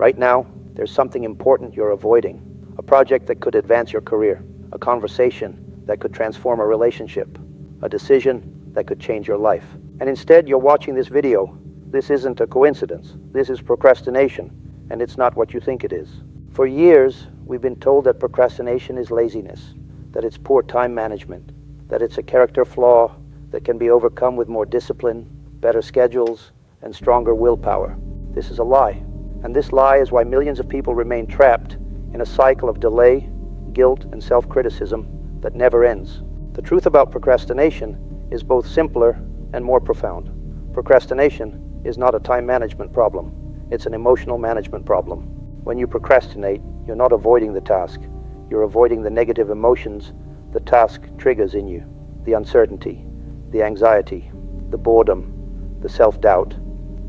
Right now, there's something important you're avoiding. A project that could advance your career, a conversation that could transform a relationship, a decision that could change your life. And instead, you're watching this video. This isn't a coincidence. This is procrastination, and it's not what you think it is. For years, we've been told that procrastination is laziness, that it's poor time management, that it's a character flaw that can be overcome with more discipline, better schedules, and stronger willpower. This is a lie. And this lie is why millions of people remain trapped in a cycle of delay, guilt, and self-criticism that never ends. The truth about procrastination is both simpler and more profound. Procrastination is not a time management problem. It's an emotional management problem. When you procrastinate, you're not avoiding the task. You're avoiding the negative emotions the task triggers in you. The uncertainty, the anxiety, the boredom, the self-doubt,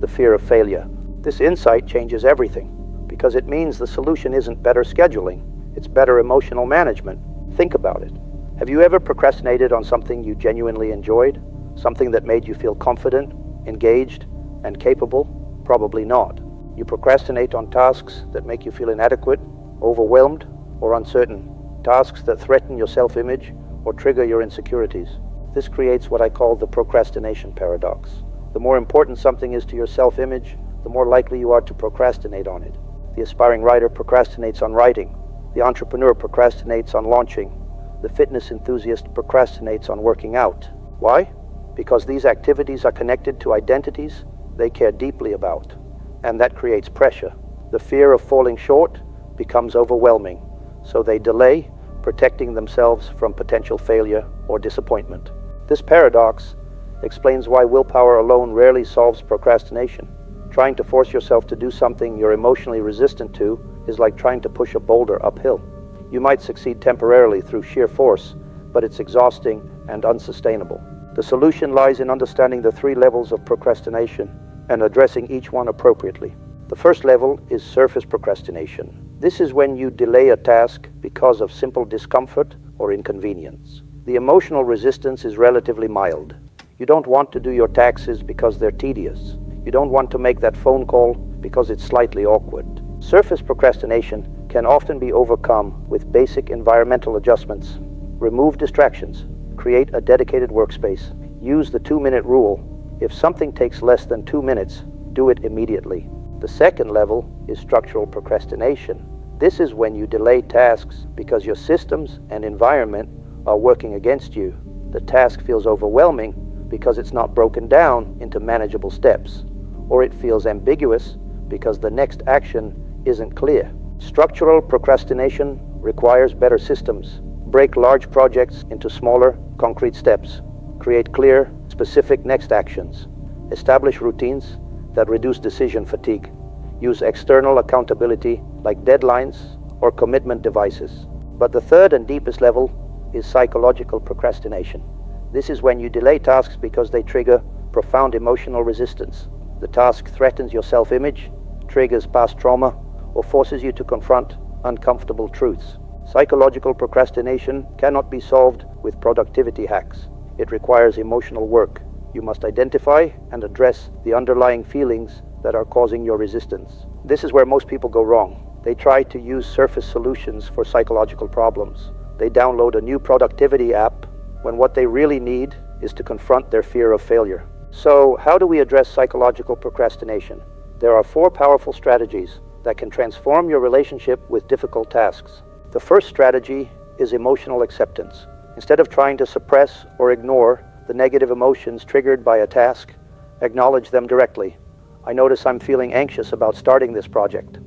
the fear of failure. This insight changes everything because it means the solution isn't better scheduling, it's better emotional management. Think about it. Have you ever procrastinated on something you genuinely enjoyed? Something that made you feel confident, engaged, and capable? Probably not. You procrastinate on tasks that make you feel inadequate, overwhelmed, or uncertain. Tasks that threaten your self-image or trigger your insecurities. This creates what I call the procrastination paradox. The more important something is to your self-image, the more likely you are to procrastinate on it. The aspiring writer procrastinates on writing. The entrepreneur procrastinates on launching. The fitness enthusiast procrastinates on working out. Why? Because these activities are connected to identities they care deeply about. And that creates pressure. The fear of falling short becomes overwhelming. So they delay, protecting themselves from potential failure or disappointment. This paradox explains why willpower alone rarely solves procrastination. Trying to force yourself to do something you're emotionally resistant to is like trying to push a boulder uphill. You might succeed temporarily through sheer force, but it's exhausting and unsustainable. The solution lies in understanding the 3 levels of procrastination and addressing each one appropriately. The first level is surface procrastination. This is when you delay a task because of simple discomfort or inconvenience. The emotional resistance is relatively mild. You don't want to do your taxes because they're tedious. You don't want to make that phone call because it's slightly awkward. Surface procrastination can often be overcome with basic environmental adjustments. Remove distractions. Create a dedicated workspace. Use the 2-minute rule. If something takes less than 2 minutes, do it immediately. The second level is structural procrastination. This is when you delay tasks because your systems and environment are working against you. The task feels overwhelming because it's not broken down into manageable steps, or it feels ambiguous because the next action isn't clear. Structural procrastination requires better systems. Break large projects into smaller, concrete steps. Create clear, specific next actions. Establish routines that reduce decision fatigue. Use external accountability like deadlines or commitment devices. But the third and deepest level is psychological procrastination. This is when you delay tasks because they trigger profound emotional resistance. The task threatens your self-image, triggers past trauma, or forces you to confront uncomfortable truths. Psychological procrastination cannot be solved with productivity hacks. It requires emotional work. You must identify and address the underlying feelings that are causing your resistance. This is where most people go wrong. They try to use surface solutions for psychological problems. They download a new productivity app when what they really need is to confront their fear of failure. So, how do we address psychological procrastination? There are 4 powerful strategies that can transform your relationship with difficult tasks. The first strategy is emotional acceptance. Instead of trying to suppress or ignore the negative emotions triggered by a task, acknowledge them directly. I notice I'm feeling anxious about starting this project.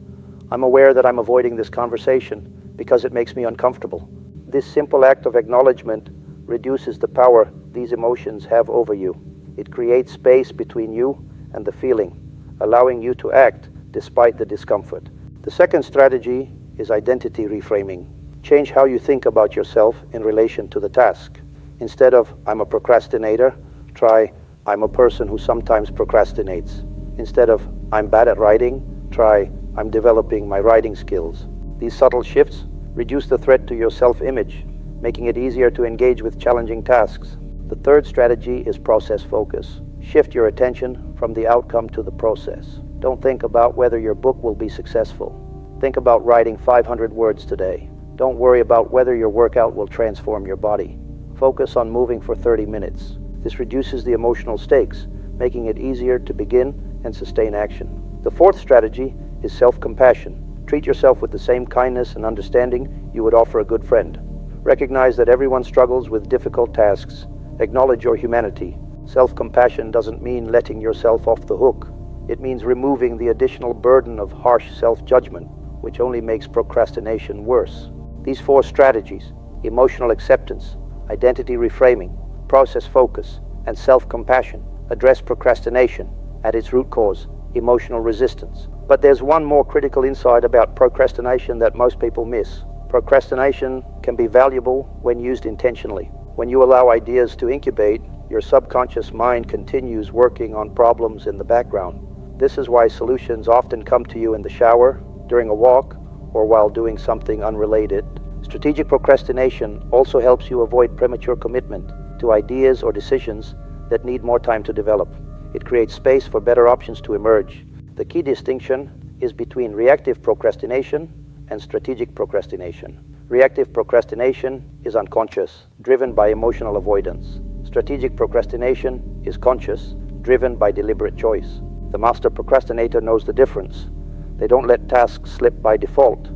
I'm aware that I'm avoiding this conversation because it makes me uncomfortable. This simple act of acknowledgement reduces the power these emotions have over you. It creates space between you and the feeling, allowing you to act despite the discomfort. The second strategy is identity reframing. Change how you think about yourself in relation to the task. Instead of "I'm a procrastinator," try "I'm a person who sometimes procrastinates." Instead of "I'm bad at writing," try "I'm developing my writing skills." These subtle shifts reduce the threat to your self-image, making it easier to engage with challenging tasks. The third strategy is process focus. Shift your attention from the outcome to the process. Don't think about whether your book will be successful. Think about writing 500 words today. Don't worry about whether your workout will transform your body. Focus on moving for 30 minutes. This reduces the emotional stakes, making it easier to begin and sustain action. The fourth strategy is self-compassion. Treat yourself with the same kindness and understanding you would offer a good friend. Recognize that everyone struggles with difficult tasks. Acknowledge your humanity. Self-compassion doesn't mean letting yourself off the hook. It means removing the additional burden of harsh self-judgment, which only makes procrastination worse. These four strategies, emotional acceptance, identity reframing, process focus, and self-compassion, address procrastination at its root cause, emotional resistance. But there's one more critical insight about procrastination that most people miss. Procrastination can be valuable when used intentionally. When you allow ideas to incubate, your subconscious mind continues working on problems in the background. This is why solutions often come to you in the shower, during a walk, or while doing something unrelated. Strategic procrastination also helps you avoid premature commitment to ideas or decisions that need more time to develop. It creates space for better options to emerge. The key distinction is between reactive procrastination and strategic procrastination. Reactive procrastination is unconscious, driven by emotional avoidance. Strategic procrastination is conscious, driven by deliberate choice. The master procrastinator knows the difference. They don't let tasks slip by default.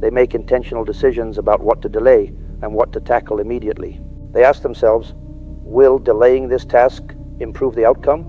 They make intentional decisions about what to delay and what to tackle immediately. They ask themselves, will delaying this task improve the outcome?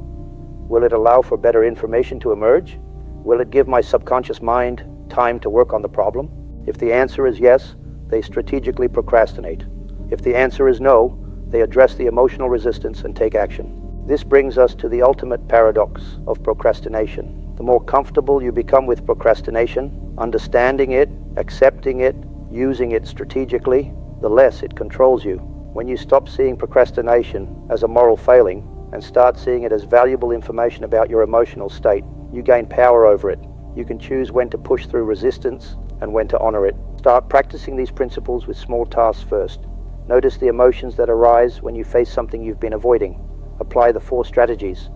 Will it allow for better information to emerge? Will it give my subconscious mind time to work on the problem? If the answer is yes, they strategically procrastinate. If the answer is no, they address the emotional resistance and take action. This brings us to the ultimate paradox of procrastination. The more comfortable you become with procrastination, understanding it, accepting it, using it strategically, the less it controls you. When you stop seeing procrastination as a moral failing and start seeing it as valuable information about your emotional state, you gain power over it. You can choose when to push through resistance and when to honor it. Start practicing these principles with small tasks first. Notice the emotions that arise when you face something you've been avoiding. Apply the four strategies: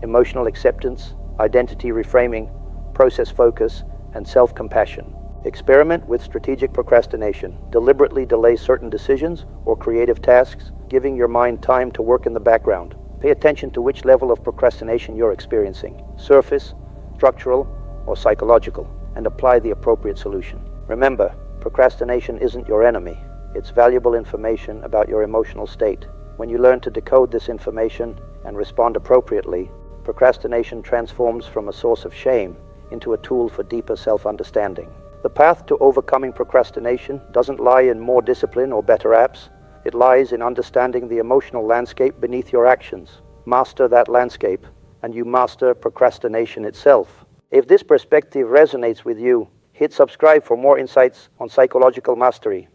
emotional acceptance, identity reframing, process focus, and self-compassion. Experiment with strategic procrastination. Deliberately delay certain decisions or creative tasks, giving your mind time to work in the background. Pay attention to which level of procrastination you're experiencing: surface, structural, or psychological, and apply the appropriate solution. Remember, procrastination isn't your enemy. It's valuable information about your emotional state. When you learn to decode this information and respond appropriately, procrastination transforms from a source of shame into a tool for deeper self-understanding. The path to overcoming procrastination doesn't lie in more discipline or better apps. It lies in understanding the emotional landscape beneath your actions. Master that landscape, and you master procrastination itself. If this perspective resonates with you, hit subscribe for more insights on psychological mastery.